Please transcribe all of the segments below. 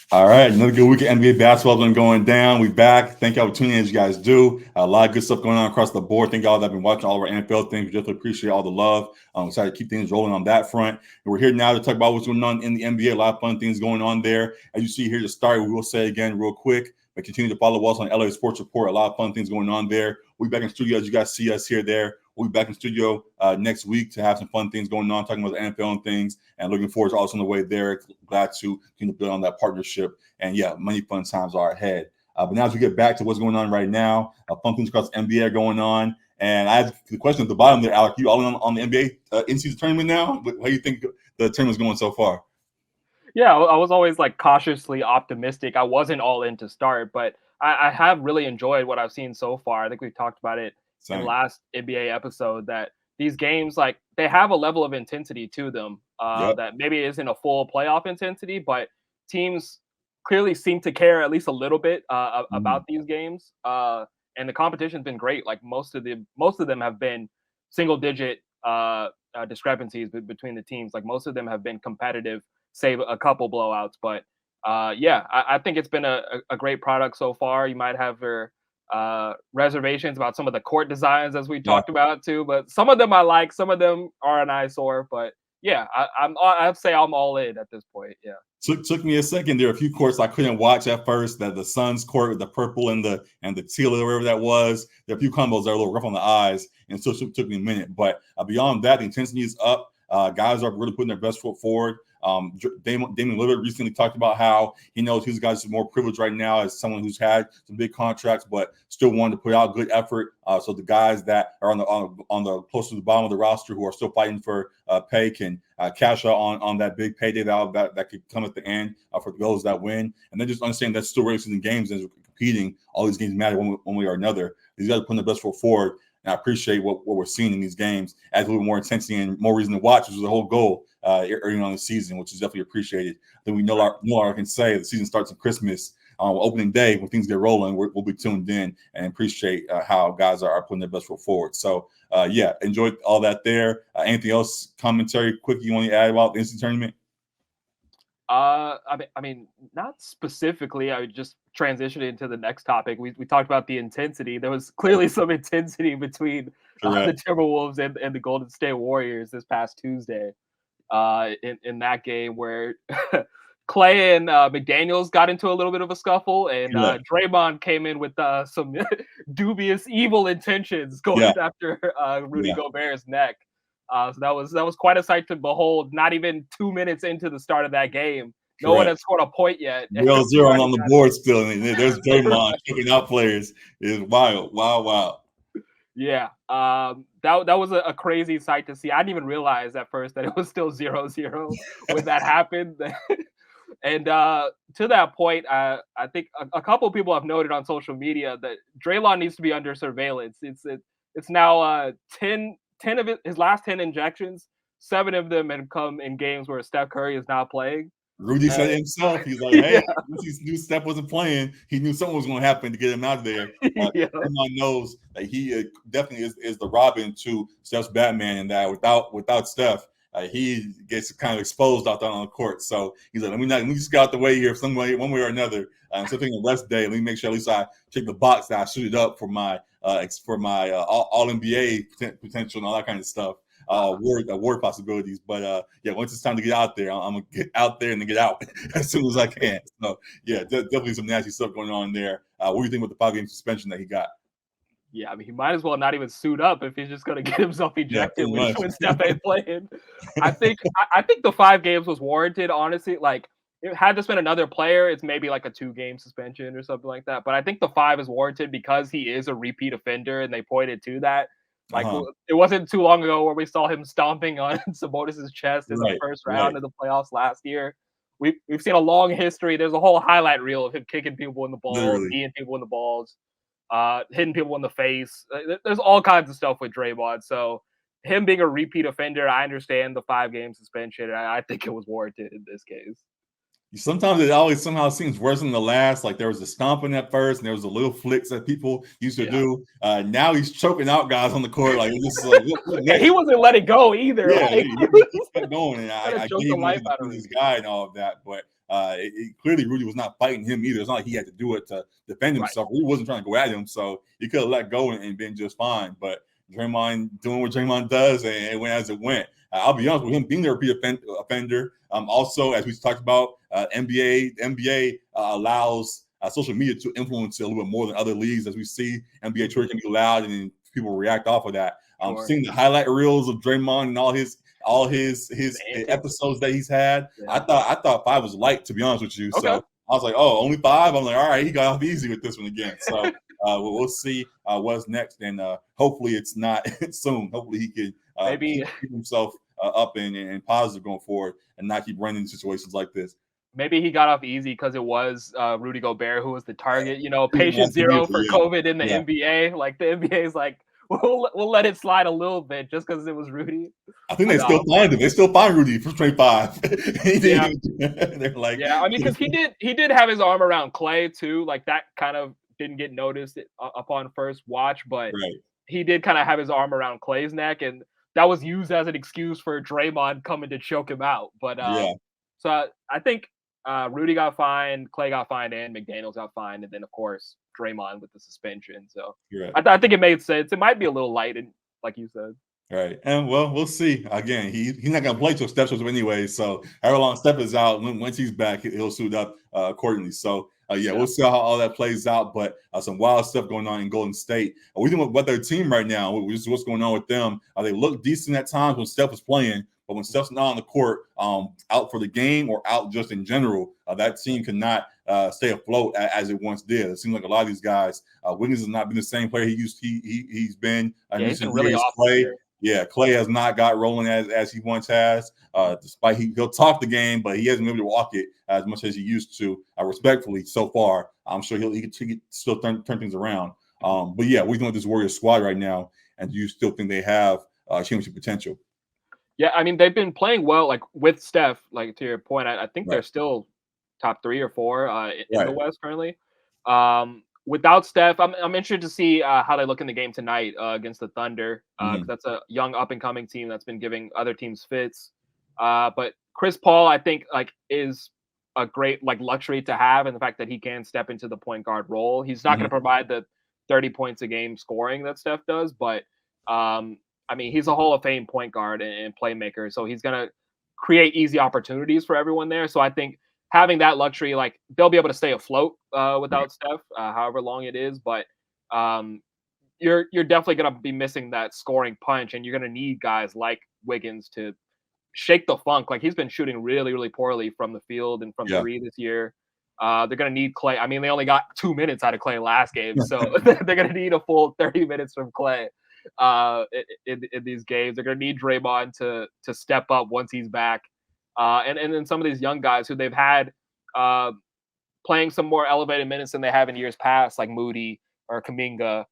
All right, another good week of NBA basketball been going down. We back. Thank y'all for tuning in as you guys do. A lot of good stuff going on across the board. Thank y'all that have been watching all of our NFL things. We definitely appreciate all the love. Excited to keep things rolling on that front. And we're here now to talk about what's going on in the NBA. A lot of fun things going on there. As you see here to start, we will say again real quick, but continue to follow us on LA Sports Report. A lot of fun things going on there. We'll be back in studio as you guys see us here there. We'll be back in studio next week to have some fun things going on, talking about the NFL and things, and looking forward to also on the way there. Glad to continue to build on that partnership. And yeah, many fun times are ahead. But now as we get back to what's going on right now, fun things across the NBA are going on. And I have the question at the bottom there, Alec, you all in on the NBA in-season tournament now? How do you think the tournament's going so far? Yeah, I was always like cautiously optimistic. I wasn't all in to start, but I have really enjoyed what I've seen so far. I think we talked about it in Same. last NBA episode that these games, like, they have a level of intensity to them Yep. that maybe isn't a full playoff intensity, but teams clearly seem to care at least a little bit Mhm. about these games. And the competition's been great. Like most of them have been single digit discrepancies between the teams. Like most of them have been competitive, save a couple blowouts. But yeah, I think it's been a great product so far. You might have your reservations about some of the court designs, as we Yeah. talked about too, but some of them I like, some of them are an eyesore. But yeah, I'd say I'm all in at this point. Yeah. Took me a second. There are a few courts I couldn't watch at first. That the Suns court with the purple and the teal or whatever that was. There are a few combos that are a little rough on the eyes, and so it took me a minute. But beyond that, the intensity is up. Guys are really putting their best foot forward. Damian Lillard recently talked about how he knows his guys are more privileged right now as someone who's had some big contracts, but still wanted to put out good effort. So the guys that are on the close to the bottom of the roster who are still fighting for pay can cash out on that big payday that could come at the end for those that win. And then just understanding that's still regular season games and competing. All these games matter one way or another. These guys are putting their best foot forward. And I appreciate what we're seeing in these games, adds a little more intensity and more reason to watch, which was the whole goal early on the season, which is definitely appreciated. I think we know I can say the season starts on Christmas. Opening day, when things get rolling, we'll be tuned in and appreciate how guys are putting their best foot forward. So, yeah, enjoyed all that there. Anything else, commentary, quick you want to add about the instant tournament? I mean, not specifically. I would just transition into the next topic. We talked about the intensity. There was clearly some intensity between the Correct. Timberwolves and the Golden State Warriors this past Tuesday. In that game where Clay and McDaniels got into a little bit of a scuffle, and Correct. Draymond came in with some dubious, evil intentions going Yeah. after Rudy Yeah. Gobert's neck. So that was quite a sight to behold. Not even 2 minutes into the start of that game, no one Correct. had scored a point yet. 0-0 We already on the got board still. And there's Draymond right. kicking out players. It's wild. Wow, wow. Yeah, that was a crazy sight to see. I didn't even realize at first that it was still 0-0 when that happened. And to that point, I think a couple of people have noted on social media that Draymond needs to be under surveillance. It's now 10 of his last 10 injections. 7 of them had come in games where Steph Curry is not playing. Rudy Uh, said it himself. He's like, yeah, hey, once he knew Steph wasn't playing, he knew something was going to happen to get him out of there. yeah, Everyone knows that he definitely is the Robin to Steph's Batman, and that without Steph, he gets kind of exposed out there on the court. So he's like, let me just get out the way here, some way, one way or another. Instead of taking a rest day, let me make sure at least I check the box that I shoot it up for my all NBA potential and all that kind of stuff. Word possibilities. But yeah, once it's time to get out there, I'm gonna get out there and then get out as soon as I can. So yeah, definitely some nasty stuff going on there. What do you think with the 5-game suspension that he got? yeah. I mean, he might as well not even suit up if he's just going to get himself Yeah, ejected pretty much. when Steph ain't playing. I think the 5 games was warranted. Honestly, like, it had this been another player, it's maybe like a 2-game suspension or something like that. But I think the 5 is warranted because he is a repeat offender, and they pointed to that. Like, Uh-huh. it wasn't too long ago where we saw him stomping on Sabonis's chest in the Right, first right. round of the playoffs last year. We've seen a long history. There's a whole highlight reel of him kicking people in the balls, Literally. kneeing people in the balls, hitting people in the face. There's all kinds of stuff with Draymond. So him being a repeat offender, I understand the 5-game suspension. I think it was warranted in this case. Sometimes it always somehow seems worse than the last. Like there was a stomping at first, and there was a little flicks that people used to Yeah. do. Now he's choking out guys on the court. Like this is like what And next? he wasn't letting go either. Yeah, Like, he kept going, and trying to I choke get the he life wanted to out of be Rudy. this guy and all of that, but Clearly Rudy was not fighting him either. It's not like he had to do it to defend himself. Rudy wasn't trying to go at him, so he could have let go and been just fine. But Draymond doing what Draymond does, and it went as it went. I'll be honest with him being a repeat offender. Also, as we talked about, NBA allows social media to influence it a little bit more than other leagues. As we see, NBA Twitter can be loud, and people react off of that. Seeing the highlight reels of Draymond and all his episodes that he's had, I thought 5 was light, to be honest with you. Okay. So I was like, oh, only 5. I'm like, all right, he got off easy with this one again. So we'll see what's next, and hopefully it's not soon. Hopefully he can maybe keep himself up and positive going forward, and not keep running into situations like this. Maybe he got off easy because it was Rudy Gobert who was the target. Patient zero for COVID in the NBA. Like the NBA is like, we'll let it slide a little bit just because it was Rudy. I think they still find him. They still find Rudy for 25. They're like, I mean, because he did have his arm around Clay too. Like that kind of didn't get noticed upon first watch, but he did kind of have his arm around Clay's neck, and that was used as an excuse for Draymond coming to choke him out. But so I think Rudy got fined, Clay got fined, and McDaniels got fined, and then of course Draymond with the suspension. So I think it made sense. It might be a little light, and like you said. Right. And well, we'll see. Again, he's not going to play till Steph shows up anyway. So however long Steph is out, once he's back, he'll suit up accordingly. So we'll see how all that plays out. But some wild stuff going on in Golden State. We think about their team right now. What's going on with them? They look decent at times when Steph is playing, but when Steph's not on the court, out for the game or out just in general, that team cannot stay afloat as it once did. It seems like a lot of these guys, Wiggins has not been the same player he's been. He's been really off. Clay has not got rolling as he once has. Despite he'll talk the game, but he hasn't been able to walk it as much as he used to. Respectfully, so far, I'm sure he can still turn things around. But we're doing with this Warriors squad right now, and do you still think they have championship potential? Yeah, I mean, they've been playing well, like with Steph. Like to your point, I think they're still top 3 or 4 in the West currently. Without Steph, I'm interested to see how they look in the game tonight against the Thunder. That's a young up and coming team that's been giving other teams fits. But Chris Paul, I think, is a great luxury to have, and the fact that he can step into the point guard role. He's not going to provide the 30 points a game scoring that Steph does, but I mean, he's a Hall of Fame point guard and playmaker, so he's going to create easy opportunities for everyone there. So I think having that luxury, they'll be able to stay afloat without Steph, however long it is. But you're definitely going to be missing that scoring punch, and you're going to need guys like Wiggins to shake the funk. Like he's been shooting really, really poorly from the field and from 3 this year. They're going to need Clay. I mean, they only got 2 minutes out of Clay last game, so they're going to need a full 30 minutes from Clay in these games. They're going to need Draymond to step up once he's back. And then some of these young guys who they've had playing some more elevated minutes than they have in years past, like Moody or Kuminga.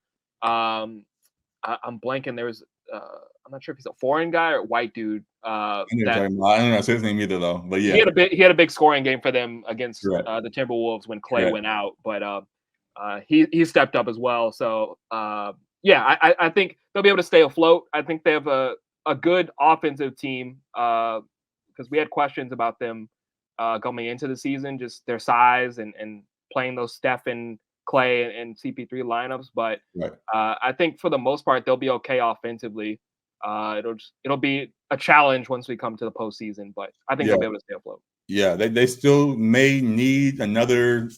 I'm blanking. There's I'm not sure if he's a foreign guy or a white dude. I don't know his name either though. But he had a big scoring game for them against the Timberwolves when Clay went out. But he stepped up as well. So I think they'll be able to stay afloat. I think they have a good offensive team. Because we had questions about them coming into the season, just their size and playing those Steph and Clay and CP3 lineups. But I think for the most part, they'll be okay offensively. It'll be a challenge once we come to the postseason, but I think they'll be able to stay afloat. Yeah, they still may need another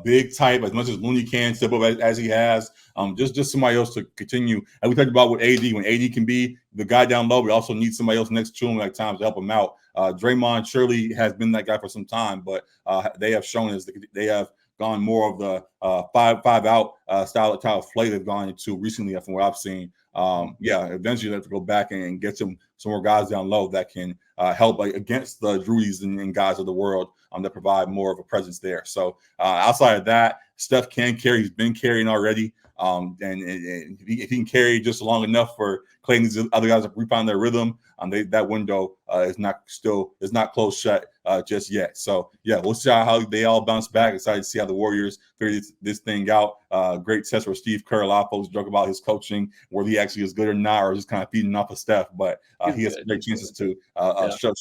big type, as much as Looney can step up as he has. Just somebody else to continue. And we talked about with AD, when AD can be the guy down low, we also need somebody else next to him at times to help him out. Draymond surely has been that guy for some time, but they have shown us that they have gone more of the five out style of play they've gone into recently from what I've seen. Eventually they have to go back and get some more guys down low that can help against the Drudys and guys of the world that provide more of a presence there. So outside of that, Steph can carry. He's been carrying already. And if he can carry just long enough for Clay needs other guys to refine their rhythm. That window is not closed shut just yet. So yeah, we'll see how they all bounce back. Excited to see how the Warriors figure this thing out. Great test for Steve Kerr. A lot of folks joke about his coaching, whether he actually is good or not, or just kind of feeding off of Steph. But he has great chances to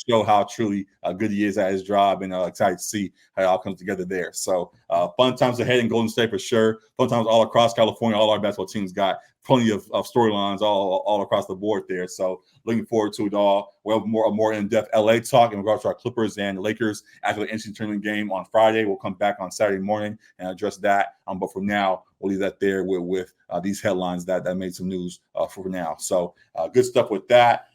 show how truly good he is at his job, and excited to see how it all comes together there. So fun times ahead in Golden State for sure. Fun times all across California. All our basketball teams got plenty of storylines all across the board there. So looking forward to it all. We'll have more in-depth LA talk in regards to our Clippers and Lakers after the NCAA tournament game on Friday. We'll come back on Saturday morning and address that. But for now, we'll leave that there with these headlines that made some news for now. So good stuff with that.